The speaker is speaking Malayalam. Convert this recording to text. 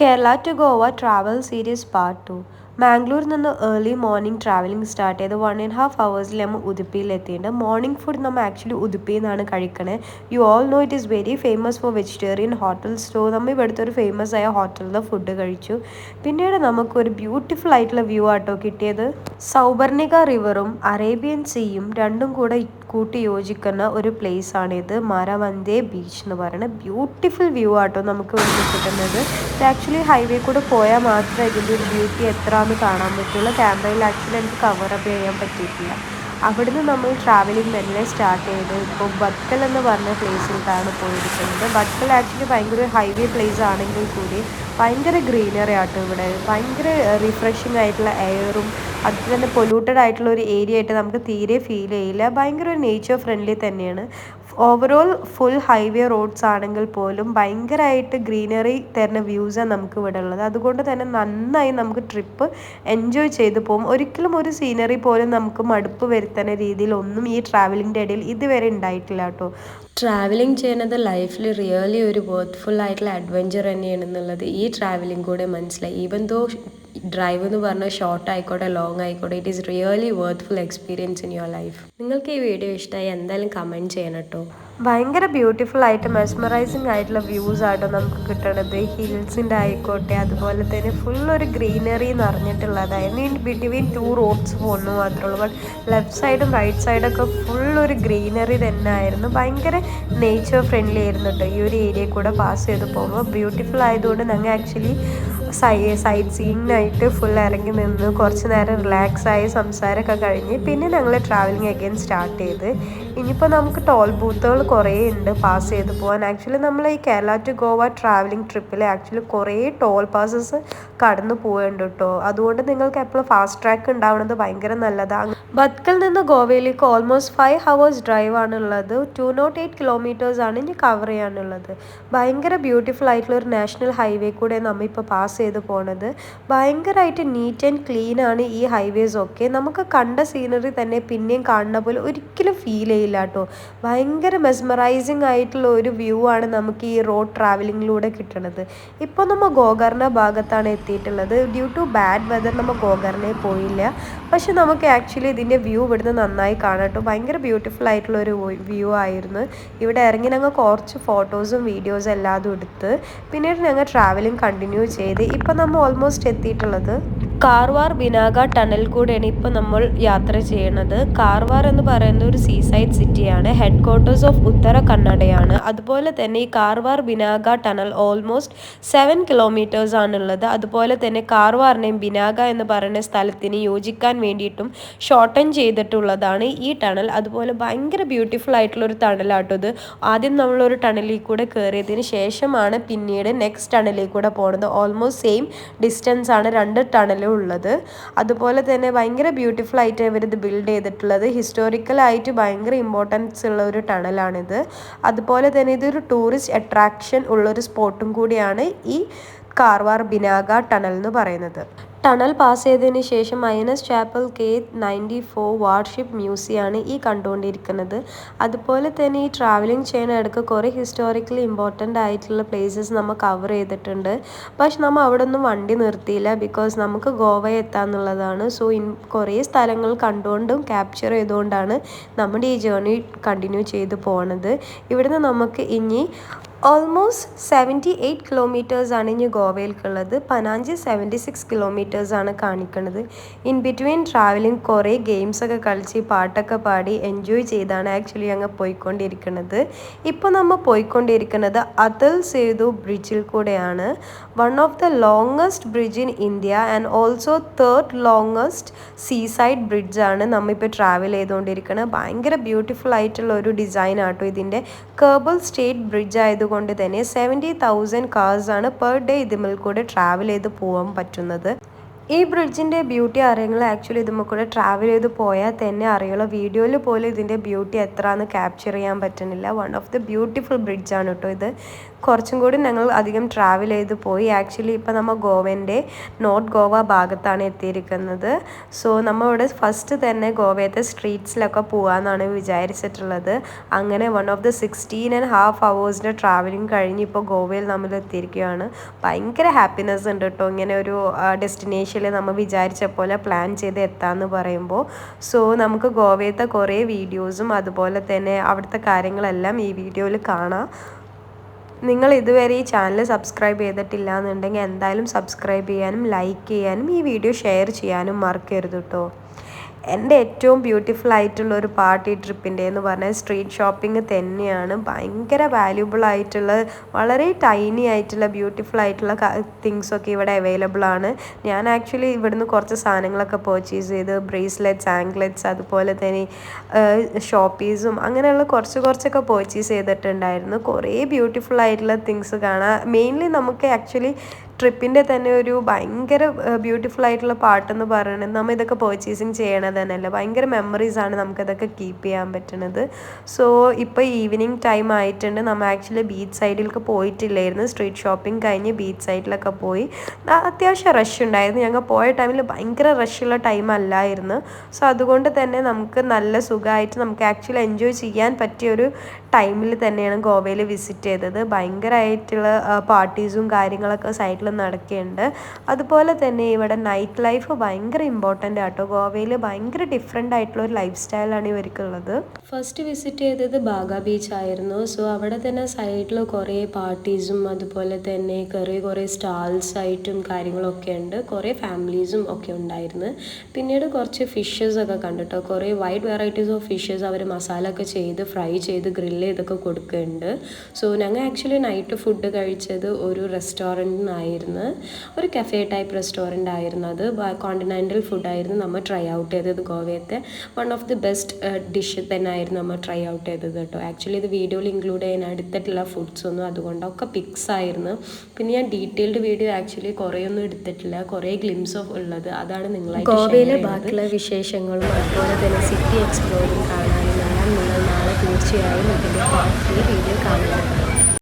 Kerala to Goa travel series part 2. മാംഗ്ലൂരിൽ നിന്ന് ഏർലി മോർണിംഗ് ട്രാവലിംഗ് സ്റ്റാർട്ട് ചെയ്ത് 1.5 hours നമ്മൾ ഉടുപ്പിയിലെത്തിയിട്ടുണ്ട്. മോർണിംഗ് ഫുഡ് നമ്മൾ ആക്ച്വലി ഉടുപ്പിയിൽ നിന്നാണ് കഴിക്കണേ. You all know it is very famous for vegetarian hotel. So നമ്മൾ ഇവിടുത്തെ ഒരു ഫേമസ് ആയ ഹോട്ടലിൽ ഫുഡ് കഴിച്ചു. പിന്നീട് നമുക്കൊരു ബ്യൂട്ടിഫുൾ ആയിട്ടുള്ള വ്യൂ ആട്ടോ കിട്ടിയത്. സൗബർണിക റിവറും അറേബ്യൻ സീയും രണ്ടും കൂടെ കൂട്ടി യോജിക്കുന്ന ഒരു പ്ലേസ് ആണിത്. മരവന്തേ ബീച്ച് എന്ന് പറയുന്നത് ബ്യൂട്ടിഫുൾ വ്യൂ ആട്ടോ നമുക്ക് ഇവിടെ കിട്ടുന്നത്. ഇത് ആക്ച്വലി ഹൈവേ കൂടെ പോയാൽ മാത്രമേ ഇതിൻ്റെ ഒരു ബ്യൂട്ടി എത്രയാണെന്ന് കാണാൻ പറ്റുള്ളൂ. ക്യാമറയിൽ ആക്ച്വലി എനിക്ക് കവറപ്പ് ചെയ്യാൻ പറ്റിയിട്ടില്ല. അവിടുന്ന് നമ്മൾ ട്രാവലിംഗ് മെല്ലെ സ്റ്റാർട്ട് ചെയ്ത് ഇപ്പോൾ ബത്കൽ എന്ന് പറഞ്ഞ പ്ലേസിലേക്കാണ് പോയിരിക്കുന്നത്. ബത്കൽ ആക്ച്വലി ഭയങ്കര ഹൈവേ പ്ലേസ് ആണെങ്കിൽ കൂടി ഭയങ്കര ഗ്രീനറി ആട്ടോ ഇവിടെ. ഭയങ്കര റിഫ്രഷിങ് ആയിട്ടുള്ള എയറും അതുപോലെ തന്നെ പൊല്യൂട്ടഡ് ആയിട്ടുള്ള ഒരു ഏരിയ ആയിട്ട് നമുക്ക് തീരെ ഫീൽ ചെയ്യില്ല. ഭയങ്കര ഒരു നേച്ചർ ഫ്രണ്ട്ലി തന്നെയാണ്. ഓവറോൾ ഫുൾ ഹൈവേ റോഡ്സ് ആണെങ്കിൽ പോലും ഭയങ്കരമായിട്ട് ഗ്രീനറി തരുന്ന വ്യൂസാണ് നമുക്ക് ഇവിടെ ഉള്ളത്. അതുകൊണ്ട് തന്നെ നന്നായി നമുക്ക് ട്രിപ്പ് എൻജോയ് ചെയ്ത് പോകും. ഒരിക്കലും ഒരു സീനറി പോലും നമുക്ക് മടുപ്പ് വരുത്തുന്ന രീതിയിലൊന്നും ഈ ട്രാവലിങ്ങിൻ്റെ ഇടയിൽ ഇതുവരെ ഉണ്ടായിട്ടില്ല കേട്ടോ. ട്രാവലിംഗ് ചെയ്യുന്നത് ലൈഫിൽ റിയലി ഒരു വർത്ത്ഫുൾ ആയിട്ടുള്ള അഡ്വഞ്ചർ തന്നെയാണെന്നുള്ളത് ഈ ട്രാവലിംഗ് കൂടെ മനസ്സിലായി. ഈവൻ ദോ ഡ്രൈവ് എന്ന് പറഞ്ഞാൽ ഷോർട്ട് ആയിക്കോട്ടെ ലോങ് ആയിക്കോട്ടെ, it is really worthful experience in your life. നിങ്ങൾക്ക് ഈ വീഡിയോ ഇഷ്ടമായി എന്തായാലും കമൻറ്റ് ചെയ്യണം കേട്ടോ. ഭയങ്കര ബ്യൂട്ടിഫുൾ ആയിട്ട് മെസ്മറൈസിങ് ആയിട്ടുള്ള വ്യൂസ് ആട്ടോ നമുക്ക് കിട്ടണത്. ഹിൽസിൻ്റെ ആയിക്കോട്ടെ അതുപോലെ തന്നെ ഫുൾ ഒരു ഗ്രീനറി നിറഞ്ഞിട്ടുള്ളതായിരുന്നു. ഇൻ ബിറ്റ്വീൻ 2 റോഡ്സ് പോകുന്നു മാത്രമേ ഉള്ളൂ. ബട്ട് ലെഫ്റ്റ് സൈഡും റൈറ്റ് സൈഡൊക്കെ ഫുൾ ഒരു ഗ്രീനറി തന്നെ ആയിരുന്നു. ഭയങ്കര നേച്ചർ ഫ്രണ്ട്ലി ആയിരുന്നു കേട്ടോ. ഈ ഒരു ഏരിയ കൂടെ പാസ് ചെയ്ത് പോകുമ്പോൾ ബ്യൂട്ടിഫുൾ ആയതുകൊണ്ട് ഞങ്ങൾ ആക്ച്വലി സൈറ്റ് സീയിങ്ങിനായിട്ട് ഫുൾ ഇറങ്ങി നിന്ന് കുറച്ച് നേരം റിലാക്സ് ആയി സംസാരമൊക്കെ കഴിഞ്ഞ് പിന്നെ ഞങ്ങൾ ട്രാവലിംഗ് അഗൈൻ സ്റ്റാർട്ട് ചെയ്ത്. ഇനിയിപ്പോൾ നമുക്ക് ടോൾ ബൂത്തുകൾ കുറേ ഉണ്ട് പാസ് ചെയ്ത് പോകാൻ. ആക്ച്വലി നമ്മൾ ഈ കേരള ടു ഗോവ ട്രാവലിംഗ് ട്രിപ്പിൽ ആക്ച്വലി കുറേ ടോൾ പാസസ് കടന്നു പോവുന്നുണ്ട് കേട്ടോ. അതുകൊണ്ട് നിങ്ങൾക്ക് എപ്പോഴും ഫാസ്റ്റ് ട്രാക്ക് ഉണ്ടാവുന്നത് ഭയങ്കര നല്ലതാണ്. ബത്കൽ നിന്ന് ഗോവയിലേക്ക് ഓൾമോസ്റ്റ് 5 hours ഡ്രൈവ് ആണുള്ളത്. 208 kilometers ആണ് ഇനി കവർ ചെയ്യാനുള്ളത്. ഭയങ്കര ബ്യൂട്ടിഫുൾ ആയിട്ടുള്ള ഒരു നാഷണൽ ഹൈവേ കൂടെ നമ്മൾ ഇപ്പോൾ പാസ് ചെയ്ത് പോണത്. ഭയങ്കരമായിട്ട് നീറ്റ് ആൻഡ് ക്ലീൻ ആണ് ഈ ഹൈവേസ് ഒക്കെ. നമുക്ക് കണ്ട സീനറി തന്നെ പിന്നെയും കാണുന്ന പോലെ ഒരിക്കലും ഫീൽ ചെയ്യില്ല കേട്ടോ. ഭയങ്കര മെസ്മറൈസിങ് ആയിട്ടുള്ള ഒരു വ്യൂ ആണ് നമുക്ക് ഈ റോഡ് ട്രാവലിങ്ങിലൂടെ കിട്ടുന്നത്. ഇപ്പോൾ നമ്മൾ ഗോകർണ ഭാഗത്താണ് എത്തിയിട്ടുള്ളത്. ഡ്യൂ ടു ബാഡ് വെതർ നമ്മൾ ഗോകർണയിൽ പോയില്ല. പക്ഷെ നമുക്ക് ആക്ച്വലി ഇതിൻ്റെ വ്യൂ ഇവിടുന്ന് നന്നായി കാണാം കേട്ടോ. ഭയങ്കര ബ്യൂട്ടിഫുൾ ആയിട്ടുള്ള ഒരു വ്യൂ ആയിരുന്നു. ഇവിടെ ഇറങ്ങി ഞങ്ങൾ കുറച്ച് ഫോട്ടോസും വീഡിയോസും എല്ലാതും എടുത്ത് പിന്നീട് ഞങ്ങൾ ട്രാവലിംഗ് കണ്ടിന്യൂ ചെയ്ത് ഇപ്പം നമ്മൾ ഓൾമോസ്റ്റ് എത്തിയിട്ടുള്ളത് കാർവാർ ബിനാക ടണൽ കൂടെയാണ് ഇപ്പോൾ നമ്മൾ യാത്ര ചെയ്യുന്നത്. കാർവാർ എന്ന് പറയുന്ന ഒരു സീസൈഡ് സിറ്റിയാണ്. ഹെഡ് ക്വാർട്ടേഴ്സ് ഓഫ് ഉത്തര കന്നഡയാണ്. അതുപോലെ തന്നെ ഈ Karwar Binaca tunnel almost 7 kilometers ആണുള്ളത്. അതുപോലെ തന്നെ കാർവാറിനെയും ബിനാക എന്ന് പറയുന്ന സ്ഥലത്തിന് യോജിക്കാൻ വേണ്ടിയിട്ടും ഷോർട്ടൻ ചെയ്തിട്ടുള്ളതാണ് ഈ ടണൽ. അതുപോലെ ഭയങ്കര ബ്യൂട്ടിഫുൾ ആയിട്ടുള്ള ഒരു ടണലാട്ടോ ഇത്. ആദ്യം നമ്മളൊരു ടണലിൽ കൂടെ കയറിയതിന് ശേഷമാണ് പിന്നീട് നെക്സ്റ്റ് ടണലിൽ കൂടെ പോകുന്നത്. ഓൾമോസ്റ്റ് സെയിം ഡിസ്റ്റൻസ് ആണ് 2 ടണലും ഉള്ളത്. അതുപോലെ തന്നെ ഭയങ്കര ബ്യൂട്ടിഫുൾ ആയിട്ട് ഇവരിത് ബിൽഡ് ചെയ്തിട്ടുള്ളത്. ഹിസ്റ്റോറിക്കലായിട്ട് ഭയങ്കര ഇമ്പോർട്ടൻസ് ഉള്ള ഒരു ടണലാണിത്. അതുപോലെ തന്നെ ഇതൊരു ടൂറിസ്റ്റ് അട്രാക്ഷൻ ഉള്ളൊരു സ്പോട്ടും കൂടിയാണ് ഈ കാർവാർ ബിനാക ടണൽ എന്ന് പറയുന്നത്. ടണൽ പാസ് ചെയ്തതിന് ശേഷം മൈനസ് ചാപ്പൽ K94 വാർഷിപ്പ് മ്യൂസിയമാണ് ഈ കണ്ടുകൊണ്ടിരിക്കുന്നത്. അതുപോലെ തന്നെ ഈ ട്രാവലിംഗ് ചെയ്യുന്ന ഇടയ്ക്ക് കുറേ ഹിസ്റ്റോറിക്കലി ഇമ്പോർട്ടൻ്റ് ആയിട്ടുള്ള പ്ലേസസ് നമ്മൾ കവർ ചെയ്തിട്ടുണ്ട്. പക്ഷെ നമ്മൾ അവിടെ ഒന്നും വണ്ടി നിർത്തിയില്ല. ബിക്കോസ് നമുക്ക് ഗോവ എത്താന്നുള്ളതാണ്. സോ കുറേ സ്ഥലങ്ങൾ കണ്ടുകൊണ്ടും ക്യാപ്ചർ ചെയ്തുകൊണ്ടാണ് നമ്മുടെ ഈ ജേർണി കണ്ടിന്യൂ ചെയ്ത് പോണത്. ഇവിടുന്ന് നമുക്ക് ഇനി ഓൾമോസ്റ്റ് 78 kilometers ആണ് ഇനി ഗോവയിലേക്കുള്ളത്. പനാജി 76 kilometers ആണ് കാണിക്കുന്നത്. ഇൻ ബിറ്റ്വീൻ ട്രാവലിംഗ് കുറേ ഗെയിംസൊക്കെ കളിച്ച് പാട്ടൊക്കെ പാടി എൻജോയ് ചെയ്താണ് ആക്ച്വലി ഞങ്ങൾ പോയിക്കൊണ്ടിരിക്കുന്നത്. ഇപ്പോൾ നമ്മൾ പോയിക്കൊണ്ടിരിക്കുന്നത് അതൽ സേതു ബ്രിഡ്ജിൽ കൂടെയാണ്. One of the longest bridge in India and also 3rd longest seaside ബ്രിഡ്ജാണ് നമ്മളിപ്പോൾ ട്രാവൽ ചെയ്തുകൊണ്ടിരിക്കുന്നത്. ഭയങ്കര ബ്യൂട്ടിഫുൾ ആയിട്ടുള്ള ഒരു ഡിസൈൻ ആട്ടോ ഇതിൻ്റെ. കേബിൾ സ്റ്റേറ്റ് ബ്രിഡ്ജ് ആയതുകൊണ്ട് തന്നെ 70,000 കാർസാണ് പെർ ഡേ ഇതിൽ കൂടെ ട്രാവൽ ചെയ്ത് പോകാൻ പറ്റുന്നത്. ഈ ബ്രിഡ്ജിൻ്റെ ബ്യൂട്ടി അറിയുന്നത് ആക്ച്വലി ഇതുമ്മ കൂടെ ട്രാവൽ ചെയ്ത് പോയാൽ തന്നെ അറിയുള്ളൂ. വീഡിയോയിൽ പോലും ഇതിൻ്റെ ബ്യൂട്ടി എത്രയാണെന്ന് ക്യാപ്ചർ ചെയ്യാൻ പറ്റുന്നില്ല. വൺ ഓഫ് ദി ബ്യൂട്ടിഫുൾ ബ്രിഡ്ജാണ് കേട്ടോ ഇത്. കുറച്ചും കൂടി ഞങ്ങൾ അധികം ട്രാവൽ ചെയ്ത് പോയി. ആക്ച്വലി ഇപ്പോൾ നമ്മൾ ഗോവേൻ്റെ നോർത്ത് ഗോവ ഭാഗത്താണ് എത്തിയിരിക്കുന്നത്. സോ നമ്മൾ ഇവിടെ ഫസ്റ്റ് തന്നെ ഗോവയത്തെ സ്ട്രീറ്റ്സിലൊക്കെ പോകാമെന്നാണ് വിചാരിച്ചിട്ടുള്ളത്. അങ്ങനെ 1 ഓഫ് ദ 16.5 hours ട്രാവലിംഗ് കഴിഞ്ഞ് ഇപ്പോൾ ഗോവയിൽ നമ്മൾ എത്തിയിരിക്കുകയാണ്. ഭയങ്കര ഹാപ്പിനെസ് ഉണ്ട് കേട്ടോ ഇങ്ങനെ ഒരു ഡെസ്റ്റിനേഷനിൽ നമ്മൾ വിചാരിച്ച പോലെ പ്ലാൻ ചെയ്ത് എത്താമെന്ന് പറയുമ്പോൾ. സോ നമുക്ക് ഗോവയത്തെ കുറേ വീഡിയോസും അതുപോലെ തന്നെ അവിടുത്തെ കാര്യങ്ങളെല്ലാം ഈ വീഡിയോയിൽ കാണാം. നിങ്ങൾ ഇതുവരെ ഈ ചാനൽ സബ്സ്ക്രൈബ് ചെയ്തിട്ടില്ല എന്നുണ്ടെങ്കിൽ എന്തായാലും സബ്സ്ക്രൈബ് ചെയ്യാനും ലൈക്ക് ചെയ്യാനും ഈ വീഡിയോ ഷെയർ ചെയ്യാനും മറക്കരുത് കേട്ടോ. എൻ്റെ ഏറ്റവും ബ്യൂട്ടിഫുൾ ആയിട്ടുള്ള ഒരു പാർട്ട് ഈ ട്രിപ്പിൻ്റെ എന്ന് പറഞ്ഞാൽ സ്ട്രീറ്റ് ഷോപ്പിംഗ് തന്നെയാണ്. ഭയങ്കര വാല്യൂബിൾ ആയിട്ടുള്ള വളരെ ടൈനി ആയിട്ടുള്ള ബ്യൂട്ടിഫുൾ ആയിട്ടുള്ള തിങ്സൊക്കെ ഇവിടെ അവൈലബിൾ ആണ്. ഞാൻ ആക്ച്വലി ഇവിടുന്ന് കുറച്ച് സാധനങ്ങളൊക്കെ പർച്ചേസ് ചെയ്ത് ബ്രേസ്ലെറ്റ്സ്, ആങ്ക്ലെറ്റ്സ്, അതുപോലെ തന്നെ ഷോപ്പീസും അങ്ങനെയുള്ള കുറച്ചൊക്കെ പർച്ചേസ് ചെയ്തിട്ടുണ്ടായിരുന്നു. കുറേ ബ്യൂട്ടിഫുൾ ആയിട്ടുള്ള തിങ്സ് കാണാം. മെയിൻലി നമുക്ക് ആക്ച്വലി ട്രിപ്പിൻ്റെ തന്നെ ഒരു ഭയങ്കര ബ്യൂട്ടിഫുൾ ആയിട്ടുള്ള പാട്ടെന്ന് പറയുന്നത് നമ്മൾ ഇതൊക്കെ പർച്ചേസിങ് ചെയ്യണത് തന്നെയല്ല, ഭയങ്കര മെമ്മറീസാണ് നമുക്കതൊക്കെ കീപ്പ് ചെയ്യാൻ പറ്റുന്നത്. സോ ഇപ്പോൾ ഈവനിങ് ടൈം ആയിട്ടുണ്ട്. നമ്മൾ ആക്ച്വലി ബീച്ച് സൈഡിലേക്ക് പോയിട്ടില്ലായിരുന്നു. സ്ട്രീറ്റ് ഷോപ്പിംഗ് കഴിഞ്ഞ് ബീച്ച് സൈഡിലൊക്കെ പോയി. അത്യാവശ്യം റഷ് ഉണ്ടായിരുന്നു. ഞങ്ങൾ പോയ ടൈമിൽ ഭയങ്കര റഷുള്ള ടൈം അല്ലായിരുന്നു. സോ അതുകൊണ്ട് തന്നെ നമുക്ക് നല്ല സുഖമായിട്ട് നമുക്ക് ആക്ച്വലി എൻജോയ് ചെയ്യാൻ പറ്റിയൊരു ടൈമിൽ തന്നെയാണ് ഗോവയിൽ വിസിറ്റ് ചെയ്തത്. ഭയങ്കരമായിട്ടുള്ള പാർട്ടീസും കാര്യങ്ങളൊക്കെ സൈഡിൽ നടക്കുന്നുണ്ട്. അതുപോലെ തന്നെ ഇവിടെ നൈറ്റ് ലൈഫ് ഭയങ്കര ഇമ്പോർട്ടൻ്റ് ആട്ടോ. ഗോവയിൽ ഭയങ്കര ഡിഫറെൻ്റ് ആയിട്ടുള്ള ഒരു ലൈഫ് സ്റ്റൈലാണ് ഇവർക്കുള്ളത്. ഫസ്റ്റ് വിസിറ്റ് ചെയ്തത് ബാഗ ബീച്ച് ആയിരുന്നു. സോ അവിടെ തന്നെ സൈഡിൽ കുറേ പാർട്ടീസും അതുപോലെ തന്നെ കുറേ സ്റ്റാൾസ് ആയിട്ടും കാര്യങ്ങളൊക്കെ ഉണ്ട്. കുറേ ഫാമിലീസും ഒക്കെ ഉണ്ടായിരുന്നു. പിന്നീട് കുറച്ച് ഫിഷസ് ഒക്കെ കണ്ടിട്ടോ. കുറേ വൈഡ് വെറൈറ്റീസ് ഓഫ് ഫിഷസ് അവർ മസാല ഒക്കെ ചെയ്ത് ഫ്രൈ ചെയ്ത് ഗ്രില്ല് ചെയ്തൊക്കെ കൊടുക്കുന്നുണ്ട്. സോ ഞങ്ങൾ ആക്ച്വലി നൈറ്റ് ഫുഡ് കഴിച്ചത് ഒരു റെസ്റ്റോറൻറ്റിനായിരുന്നു, ഒരു കഫേ ടൈപ്പ് റെസ്റ്റോറൻ്റ് ആയിരുന്നു. അത് കോണ്ടിനെൻ്റൽ ഫുഡായിരുന്നു നമ്മൾ ട്രൈ ഔട്ട് ചെയ്തത്. ഗോവയത്തെ one of the best dish തന്നെ ആയിരുന്നു നമ്മൾ ട്രൈ ഔട്ട് ചെയ്തത് കേട്ടോ. ആക്ച്വലി ഇത് വീഡിയോയിൽ ഇൻക്ലൂഡ് ചെയ്യാൻ എടുത്തിട്ടുള്ള ഫുഡ്സ് ഒന്നും, അതുകൊണ്ടൊക്കെ പിക്സ് ആയിരുന്നു. പിന്നെ ഞാൻ ഡീറ്റെയിൽഡ് വീഡിയോ ആക്ച്വലി കുറേ ഒന്നും എടുത്തിട്ടില്ല, കുറേ ഗ്ലിംസ് ഓഫ് ഉള്ളത് അതാണ് നിങ്ങളായിട്ട് ഗോവയിലെ ബാക്കിയുള്ള വിശേഷങ്ങളും അതുപോലെ തന്നെ സിറ്റി എക്സ്പ്ലോറും കാണാനും എല്ലാം നിങ്ങൾ നാളെ തീർച്ചയായും ഇതിൻ്റെ പാർട്ട് 3 വീഡിയോ കാണുക.